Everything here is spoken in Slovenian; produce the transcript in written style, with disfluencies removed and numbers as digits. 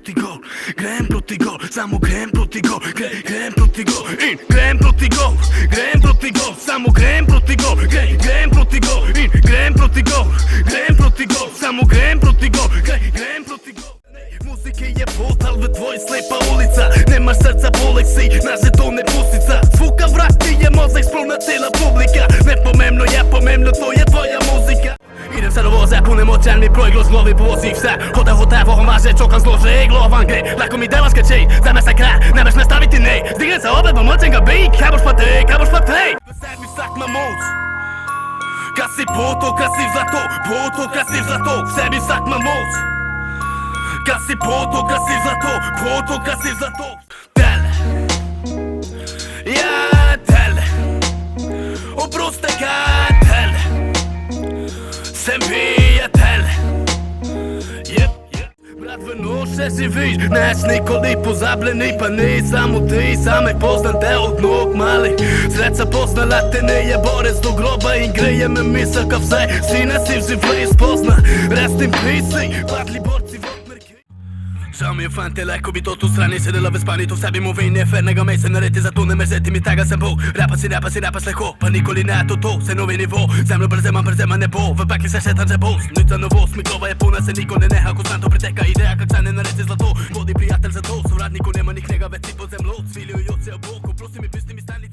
protiv gol, grem proti gol, samo grem proti gol, grem proti gol, in grem proti gol, grem proti gol, samo grem proti gol, grem proti gol, in grem proti gol, grem proti gol, samo grem proti gol, grem proti gol. Muzike je portal v tvoj slepa ulica, nemaš srca, poleg si, naš žeton ne pustica. Zvuka vrati je mozak, spolna cela publika, nepomembno je pomembno, to je tvoja muzika. Idem sad u voze, punem očan mi broj glos glovi poziv se. Hoda, vohom važe, čokam zlože i glovan gre. Lako mi delaš kad čej, za me se kraj, nemaš me staviti nej. Stignem sa obedbom, moćem ga bej, kaj boš pa tej. Sebi sak ma moć, kad si krasiv za to, krasiv za to. Sebi sak ma moć, kad si krasiv za to, krasiv za to. Tele, ja tele, oproste kad tele. Sem prijatelj, brat v noše živiš, neš nikoli pozabljeni, pa ni samo ti, same poznam te od nog mali. Sreća poznala te ne je borec do groba in greje me misel ka vse, sine si v živi spozna, rest in peace, padli borci v odmerki. Žao mi je fante, lako bi to tu strani sedela v spani, to v sebi mu vin je fer, nega me se naredi, zato ne mrzeti mi tega sem bol. Rapa si leho, pa nikoli ne to, se novi nivo, zemljo brzema nebo, v pekli se šetam že bos, nič za novost, mi glava je puna, se niko ne neha, ko santo preteka ideja, kak se ne naredi zlato, vodi prijatelj za to, sovradniku nema niknega več, si pod zemljo, cviljujo se ob boku, prosim mi pisti mi stani.